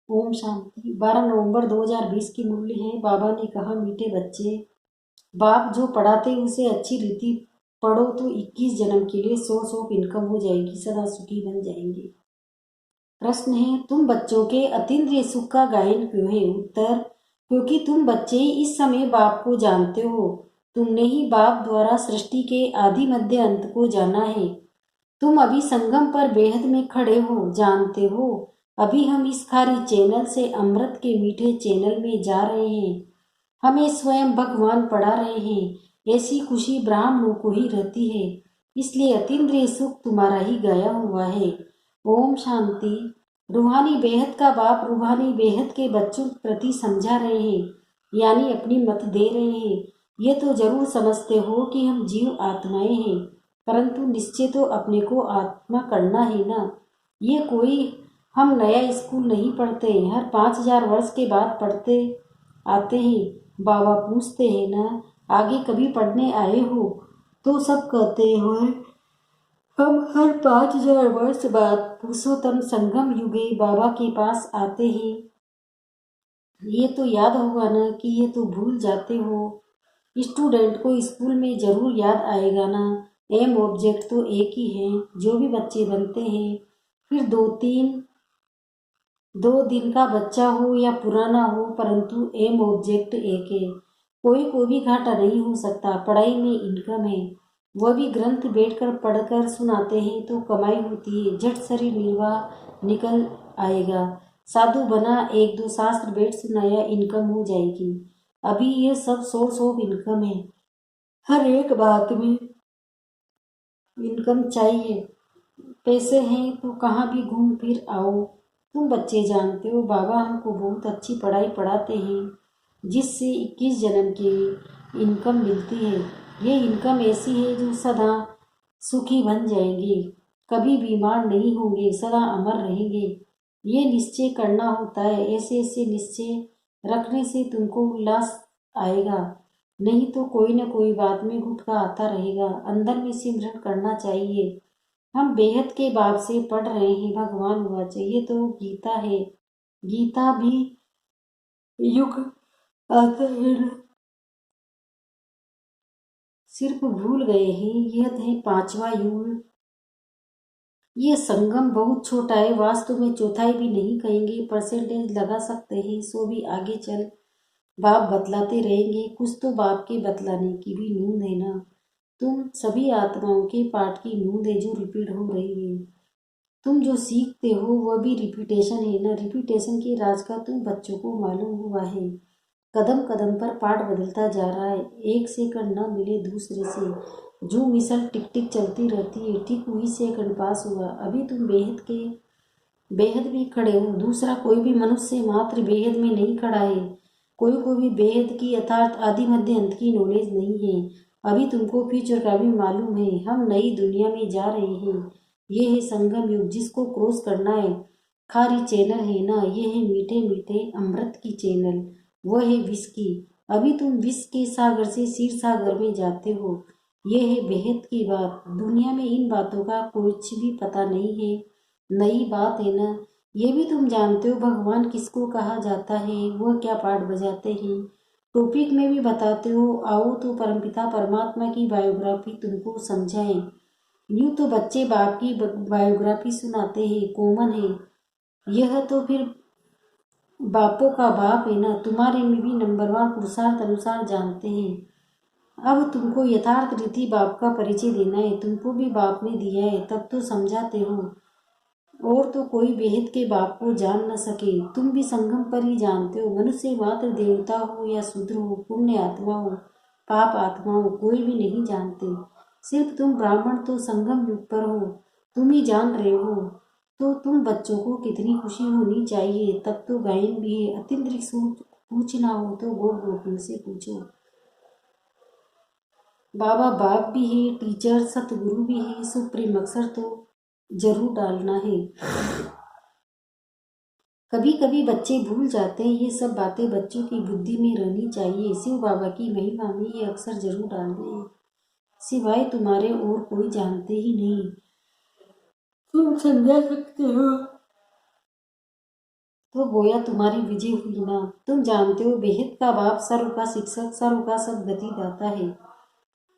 ओम शांति। 12 नवंबर 2020 की मुरली है। बाबा ने कहा, मीठे बच्चे, बाप जो पढ़ाते उसे अच्छी रीति पढ़ो तो 21 जन्म के लिए सोर्स ऑफ इनकम हो जाएगी, सदा सुखी बन जाएंगे। प्रश्न है, तुम बच्चों के अतीन्द्रिय सुख का गायन क्यों है? उत्तर, क्योंकि तुम बच्चे इस समय बाप को जानते हो। तुमने ही बाप द्वारा सृष्टि के आदि मध्य अंत को जाना है। तुम अभी संगम पर बेहद में खड़े हो, जानते हो। अभी हम इस खारी चैनल से अमृत के मीठे चैनल में जा रहे हैं। हमें स्वयं भगवान पढ़ा रहे हैं। ऐसी खुशी ब्राह्मणों को ही रहती है, इसलिए अतीन्द्रिय सुख तुम्हारा ही गाया हुआ है। ओम शांति। रूहानी बेहद का बाप रूहानी बेहद के बच्चों के प्रति समझा रहे हैं, यानी अपनी मत दे रहे हैं। ये तो जरूर समझते हो कि हम जीव आत्माएं हैं, परंतु निश्चय तो अपने को आत्मा करना है ना। ये कोई हम नया स्कूल नहीं पढ़ते, हर 5000 वर्ष के बाद पढ़ते आते हैं। बाबा पूछते हैं ना, आगे कभी पढ़ने आए हो? तो सब कहते हुए हम हर 5000 वर्ष बाद पुरुषोत्तम संगम युगे बाबा के पास आते हैं। ये तो याद होगा ना कि ये तो भूल जाते हो। स्टूडेंट को स्कूल में जरूर याद आएगा ना। एम ऑब्जेक्ट तो एक ही है। जो भी बच्चे बनते हैं, फिर 2 दिन का बच्चा हो या पुराना हो, परंतु एम ऑब्जेक्ट एक है। कोई भी घाटा नहीं हो सकता। पढ़ाई में इनकम है। वह भी ग्रंथ बैठकर पढ़कर सुनाते हैं तो कमाई होती है। झट शरीर निर्वाह निकल आएगा। साधु बना, 1-2 शास्त्र बैठ सुनाया, इनकम हो जाएगी। अभी ये सब सोर्स ऑफ इनकम है। हर एक बात में इनकम चाहिए। पैसे हैं तो कहाँ भी घूम फिर आओ। तुम बच्चे जानते हो, बाबा हमको बहुत अच्छी पढ़ाई पढ़ाते हैं, जिससे 21 जन्म की इनकम मिलती है। ये इनकम ऐसी है जो सदा सुखी बन जाएंगे, कभी बीमार नहीं होंगे, सदा अमर रहेंगे। ये निश्चय करना होता है। ऐसे ऐसे निश्चय रखने से तुमको उल्लास आएगा, नहीं तो कोई न कोई बात में गुटका आता रहेगा। अंदर में सिमरन करना चाहिए। हम बेहद के बाप से पढ़ रहे हैं, भगवान हुआ चाहिए तो गीता है। गीता भी युग आता है ना, सिर्फ भूल गए हैं। यह है 5वां युग। ये संगम बहुत छोटा है, वास्तव में चौथाई भी नहीं कहेंगे, परसेंटेज लगा सकते हैं। सो भी आगे चल बाप बतलाते रहेंगे। कुछ तो बाप के बतलाने की भी नींद है ना। तुम सभी आत्माओं के पाठ की नींद है जो रिपीट हो रही है। तुम जो सीखते हो वह भी रिपीटेशन है ना। रिपीटेशन के राज का तुम बच्चों को मालूम हुआ है। कदम कदम पर पाठ बदलता जा रहा है। एक सेकंड न मिले दूसरे से, जो मिसल टिक टिक चलती रहती है। ठीक वही सेकंड पास हुआ। अभी तुम बेहद भी खड़े हो। दूसरा कोई भी मनुष्य मात्र बेहद में नहीं खड़ा है। कोई को भी बेहद की यथार्थ आदि मध्य अंत की नॉलेज नहीं है। अभी तुमको फ्यूचर का भी मालूम है। हम नई दुनिया में जा रहे हैं। ये है संगम युग, जिसको क्रॉस करना है। खारी चैनल है ना, ये है मीठे मीठे अमृत की चैनल। वह है विष की। अभी तुम विष के सागर से क्षीर सागर में जाते हो। ये है बेहद की बात। दुनिया में इन बातों का कुछ भी पता नहीं है। नई बात है ना। ये भी तुम जानते हो भगवान किसको कहा जाता है, वह क्या पाठ बजाते हैं। टॉपिक में भी बताते हो। आओ तो परमपिता परमात्मा की बायोग्राफी तुमको समझाएं। यूं तो बच्चे बाप की बायोग्राफी सुनाते हैं, कॉमन है। यह तो फिर बापों का बाप है ना। तुम्हारे में भी नंबरवार पुरुषार्थ अनुसार जानते हैं। अब तुमको यथार्थ रीति बाप का परिचय देना है। तुमको भी बाप ने दिया है, तब तो समझाते हो। और तो कोई बेहद के बाप को जान न सके। तुम भी संगम पर ही जानते हो। मनुष्य मात्र देवता हो या शूद्र हो, पुण्य आत्मा हो, पाप आत्मा हो, कोई भी नहीं जानते। सिर्फ तुम ब्राह्मण तो संगम युग पर हो, तुम ही जान रहे हो। तो तुम बच्चों को कितनी खुशी होनी चाहिए। तब तो गायन भी है। अतिरिक्त सूच पूछना हो तो गोकुल से पूछो। बाबा बाप भी है, टीचर सतगुरु भी है। सुप्रीम अक्षर तो जरूर डालना है। कभी कभी बच्चे भूल जाते हैं। ये सब बातें बच्चों की बुद्धि में रहनी चाहिए। शिव बाबा की महिमा में ये अक्षर जरूर डालने हैं। सिवाय तुम्हारे और कोई जानते ही नहीं। तुम समझा सकते हो। तो गोया तुम्हारी विजय हुई ना। तुम जानते हो बेहद का बाप, सर्व का शिक्षक, सर्व का सदगति दाता है,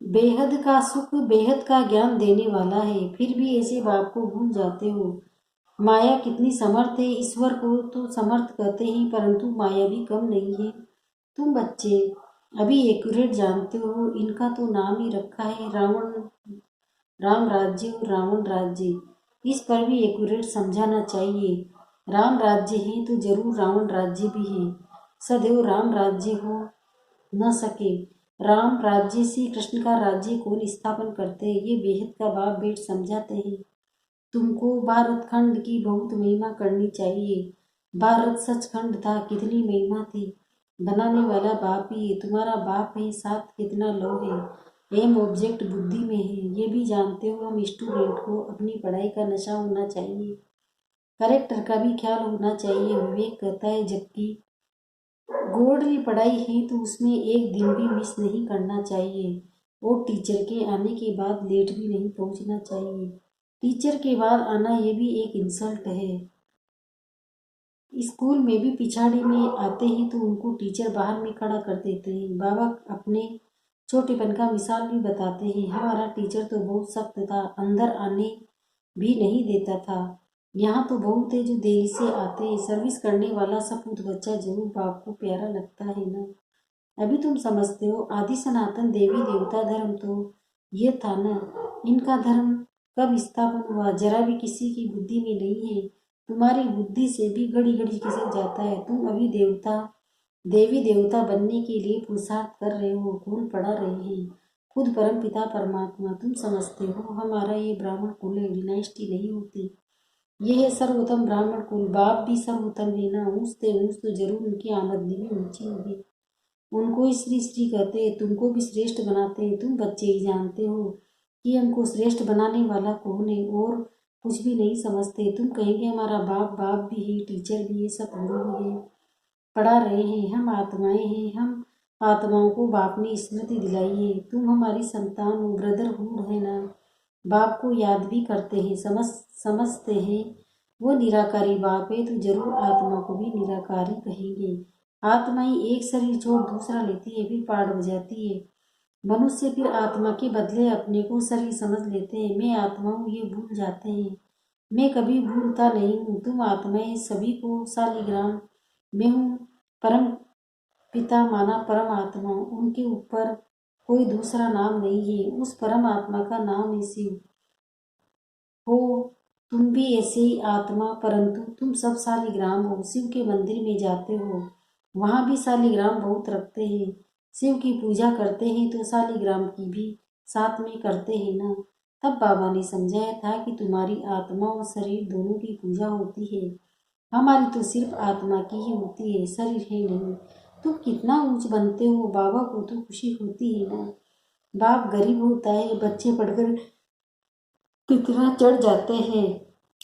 बेहद का सुख, बेहद का ज्ञान देने वाला है। फिर भी ऐसे बाप को भूल जाते हो। माया कितनी समर्थ है, ईश्वर को तो समर्थ कहते हैं, परंतु माया भी कम नहीं है। तुम बच्चे अभी एक्यूरेट जानते हो, इनका तो नाम ही रखा है रावण, राम राज्य और रावण राज्य। इस पर भी एक्यूरेट समझाना चाहिए। राम राज्य है तो जरूर रावण राज्य भी है। सदैव राम राज्य हो न सके। राम राज्य से कृष्ण का राज्य कौन स्थापन करते हैं, ये बेहद का बाप बेट समझाते हैं। तुमको भारत खंड की बहुत महिमा करनी चाहिए। भारत सचखंड था, कितनी महिमा थी। बनाने वाला बाप ही है, तुम्हारा बाप है, साथ कितना लो है। एम ऑब्जेक्ट बुद्धि में है, ये भी जानते हो। हम स्टूडेंट को अपनी पढ़ाई का नशा होना चाहिए, करेक्टर का भी ख्याल होना चाहिए। विवेक कहता है जबकि गोल्ड की पढ़ाई है तो उसमें एक दिन भी मिस नहीं करना चाहिए, और टीचर के आने के बाद लेट भी नहीं पहुंचना चाहिए। टीचर के बाद आना ये भी एक इंसल्ट है। स्कूल में भी पिछाड़ी में आते हैं तो उनको टीचर बाहर में खड़ा कर देते हैं। बाबा अपने छोटेपन का मिसाल भी बताते हैं। हमारा टीचर तो बहुत सख्त था, अंदर आने भी नहीं देता था। यहाँ तो बहुत है जो देरी से आते हैं। सर्विस करने वाला सपूत बच्चा जरूर बाप को प्यारा लगता है ना। अभी तुम समझते हो आदि सनातन देवी देवता धर्म तो ये था ना। इनका धर्म कब स्थापन हुआ जरा भी किसी की बुद्धि में नहीं है। तुम्हारी बुद्धि से भी घड़ी घड़ी खिसक जाता है। तुम अभी देवी देवता बनने के लिए पुरुषार्थ कर रहे हो, खून पड़ा रहे हैं। खुद परम पिता परमात्मा। तुम समझते हो हमारा ये ब्राह्मण कुल है, डिनाइस्टी नहीं होती। यह है सर्वोत्तम ब्राह्मण कुल। बाप भी सर्वोत्तम है ना, ऊंचते ऊंच तो जरूर उनकी आमदनी भी ऊंची होगी। उनको ही श्री श्री कहते हैं, तुमको भी श्रेष्ठ बनाते हैं। तुम बच्चे ही जानते हो कि हमको श्रेष्ठ बनाने वाला कौन है, और कुछ भी नहीं समझते। तुम कहेंगे हमारा बाप बाप भी है, टीचर भी है, सब गुरु भी है, पढ़ा रहे हैं। हम आत्माएं हैं, हम आत्माओं को बाप ने स्मृति दिलाई है। तुम हमारी संतान हो, ब्रदरहुड है ना। बाप को याद भी करते हैं, समझते हैं वो निराकारी बाप है, तो जरूर आत्मा को भी निराकारी कहेंगे। आत्मा ही एक शरीर छोड़ दूसरा लेती है, फिर पाठ हो जाती है। मनुष्य फिर आत्मा के बदले अपने को शरीर समझ लेते हैं। मैं आत्मा हूँ ये भूल जाते हैं। मैं कभी भूलता नहीं हूँ। तुम आत्माएं सभी को शालिग्राम मैं हूँ। परम पिता माना परम आत्मा, उनके ऊपर कोई दूसरा नाम नहीं है। उस परम आत्मा का नाम है शिव। हो तुम भी ऐसे ही आत्मा, परंतु तुम सब शालिग्राम हो। शिव के मंदिर में जाते हो, वहां भी शालिग्राम बहुत रखते हैं। शिव की पूजा करते हैं तो शालिग्राम की भी साथ में करते हैं ना। तब बाबा ने समझाया था कि तुम्हारी आत्मा और शरीर दोनों की पूजा होती है। हमारी तो सिर्फ आत्मा की ही होती है, शरीर है नहीं। तुम कितना ऊंच बनते हो, बाबा को तो खुशी होती है ना। बाप गरीब होता है, बच्चे पढ़कर कितना चढ़ जाते हैं,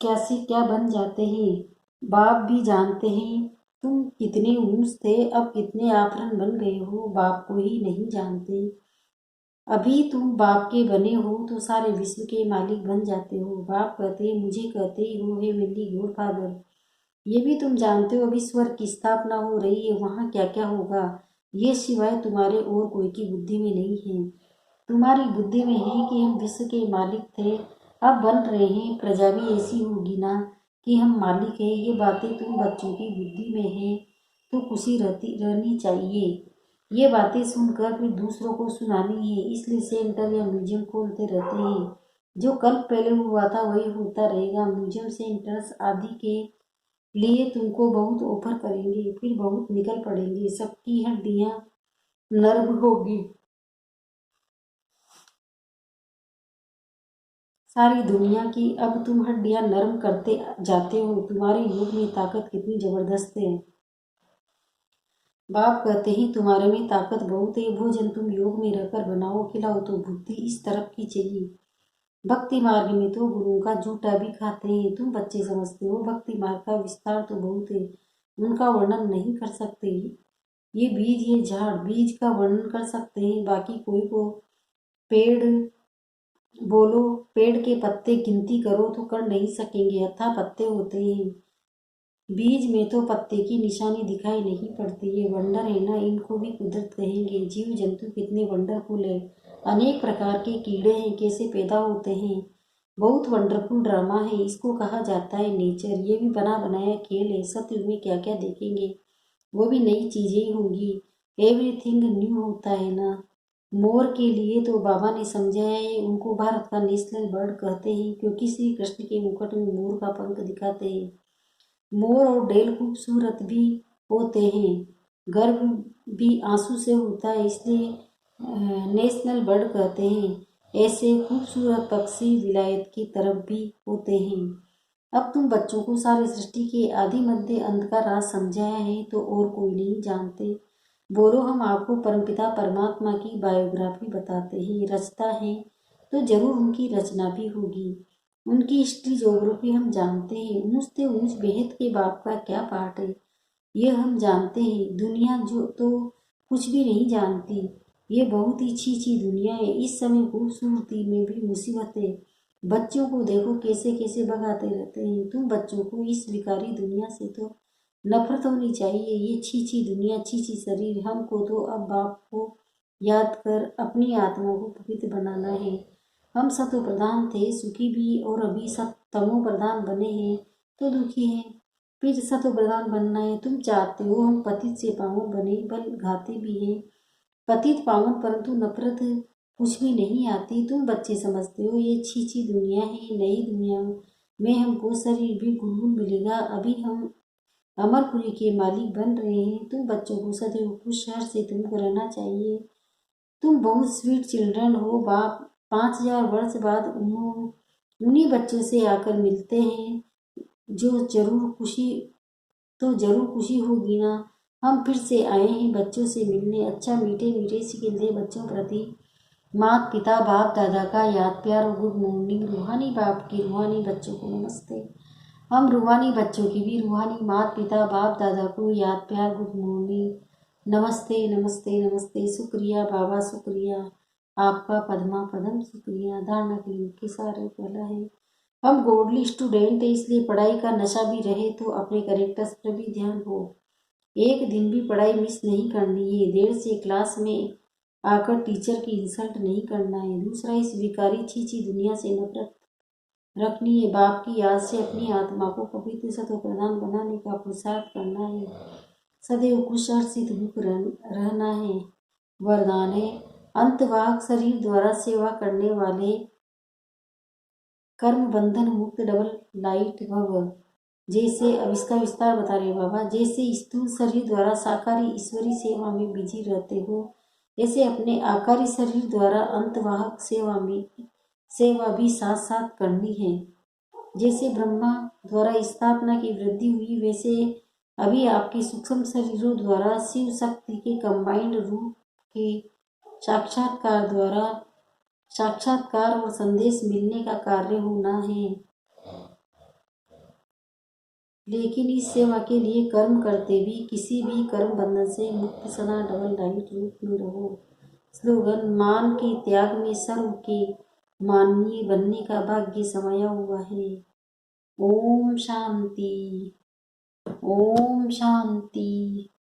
कैसे क्या बन जाते हैं। बाप भी जानते हैं तुम कितने ऊंच थे, अब कितने आभरण बन गए हो, बाप को ही नहीं जानते। अभी तुम बाप के बने हो तो सारे विश्व के मालिक बन जाते हो। बाप कहते मुझे कहते ही हो हे मेरी गॉड फादर। ये भी तुम जानते हो अभी स्वर्ग की स्थापना हो रही है, वहाँ क्या क्या होगा ये सिवाय तुम्हारे और कोई की बुद्धि में नहीं है। तुम्हारी बुद्धि में है कि हम विश्व के मालिक थे, अब बन रहे हैं। प्रजा भी ऐसी होगी ना कि हम मालिक हैं। ये बातें तुम बच्चों की बुद्धि में है तो खुशी रहनी चाहिए। ये बातें सुनकर फिर दूसरों को सुनानी है, इसलिए सेंटर या म्यूजियम खोलते रहते हैं। जो कल पहले हुआ था वही होता रहेगा। म्यूजियम सेंटर्स आदि के लिए तुमको बहुत ऑफर करेंगे, फिर बहुत निकल पड़ेंगे। सबकी हड्डियां नर्व होगी, सारी दुनिया की। अब तुम हड्डियां नरम करते जाते हो। तुम्हारे योग में ताकत कितनी जबरदस्त है। बाप कहते ही तुम्हारे में ताकत बहुत है। भोजन तुम योग में रहकर बनाओ, खिलाओ तो बुद्धि इस तरफ की चाहिए। भक्ति मार्ग में तो गुरुओं का झूठा भी खाते हैं। तुम बच्चे समझते हो भक्ति मार्ग का विस्तार तो बहुत है, उनका वर्णन नहीं कर सकते। ये बीज ये झाड़, बीज का वर्णन कर सकते हैं, बाकी कोई को पेड़ बोलो। पेड़ के पत्ते गिनती करो तो कर नहीं सकेंगे, अथाह पत्ते होते हैं। बीज में तो पत्ते की निशानी दिखाई नहीं पड़ती। ये वंडर है ना, इनको भी कुदरत कहेंगे। जीव जंतु कितने वंडरफुल है, अनेक प्रकार के कीड़े हैं, कैसे पैदा होते हैं। बहुत वंडरफुल ड्रामा है, इसको कहा जाता है नेचर। ये भी बना बनाया खेल है। सत्युग में क्या क्या देखेंगे, वो भी नई चीजें होंगी। एवरीथिंग न्यू होता है ना। मोर के लिए तो बाबा ने समझाया है, उनको भारत का नेशनल बर्ड कहते हैं क्योंकि श्री कृष्ण के मुकुट में मोर का पंख दिखाते हैं। मोर और डेल खूबसूरत भी होते हैं। गर्भ भी आंसू से होता है, इसलिए नेशनल बर्ड कहते हैं। ऐसे खूबसूरत पक्षी विलायत की तरफ भी होते हैं। अब तुम बच्चों को सारी सृष्टि के आदि मध्य अंत का राज समझाया है तो और कोई नहीं जानते। बोलो, हम आपको परमपिता परमात्मा की बायोग्राफी बताते हैं। रचता है तो जरूर उनकी रचना भी होगी। उनकी हिस्ट्री ज्योग्राफी हम जानते हैं। ऊंच से ऊंच बेहद के बाप का क्या पार्ट है, ये हम जानते हैं। दुनिया जो तो कुछ भी नहीं जानती। ये बहुत ही छी दुनिया है। इस समय खूबसूरती में भी मुसीबत है। बच्चों को देखो कैसे कैसे भगाते रहते हैं। तुम बच्चों को इस विकारी दुनिया से तो नफरत होनी चाहिए। ये छी दुनिया, छी शरीर। हमको तो अब बाप को याद कर अपनी आत्मा को पवित्र बनाना है। हम सतो प्रधान थे, सुखी भी, और अभी सत तमो प्रधान बने हैं तो दुखी हैं। फिर सतो प्रधान बनना है। तुम चाहते हो हम पतित से पावन बने, बल घाते भी हैं। पतित पावन, परंतु नफरत कुछ भी नहीं आती। तुम बच्चे समझते हो ये छी दुनिया है। नई दुनिया में हमको शरीर भी गुणगुण मिलेगा। अभी हम अमरपुरी के मालिक बन रहे हैं। तुम बच्चों को सदैव खुश शहर से तुमको रहना चाहिए। तुम बहुत स्वीट चिल्ड्रन हो। बाप 5000 वर्ष बाद उन्हीं बच्चों से आकर मिलते हैं जो जरूर खुशी होगी ना। हम फिर से आए हैं बच्चों से मिलने। अच्छा, मीठे मीठे सिकंदे बच्चों प्रति माता पिता बाप दादा का याद प्यार और गुड मॉर्निंग। रूहानी बाप की रूहानी बच्चों को नमस्ते। हम रूहानी बच्चों की भी रूहानी माता पिता बाप दादा को याद प्यार गुड मॉर्निंग। नमस्ते नमस्ते नमस्ते। शुक्रिया बाबा, शुक्रिया आपका पद्मा पदम, शुक्रिया। धारणा के लिए सारे पहला है, हम गॉडली स्टूडेंट है, इसलिए पढ़ाई का नशा भी रहे तो अपने करेक्टर्स पर भी ध्यान हो। एक दिन भी पढ़ाई मिस नहीं करनी है। देर से क्लास में आकर टीचर की इंसल्ट नहीं करना है। दूसरा, इस विकारी छी दुनिया से नफरत रखनी है। बाप की याद से अपनी आत्मा को पवित्र सत्व प्रदान बनाने का पुरुषार्थ करना है। सदैव खुश हर्षित मुख रहना है। वरदान है, अंतवाहक शरीर द्वारा सेवा करने वाले कर्म बंधन मुक्त डबल लाइट भव। जैसे अब इसका विस्तार बता रहे बाबा। जैसे स्थूल शरीर द्वारा साकारी ईश्वरी सेवा में बिजी रहते हो, ऐसे अपने आकारी शरीर द्वारा अंतवाहक सेवा भी साथ साथ करनी है। जैसे ब्रह्मा द्वारा स्थापना की वृद्धि हुई, वैसे अभी आपके सूक्ष्म शरीरों द्वारा शिव शक्ति के कंबाइंड रूप के साक्षात्कार और संदेश मिलने का कार्य होना है। लेकिन इस सेवा के लिए कर्म करते भी किसी भी कर्म बंधन से मुक्त सदा डबल लाइट रूप में रहो। स्लोगन, मान के त्याग में सर्व के माननीय बनने का भाग्य समाया हुआ है। ओम शांति, ओम शांति।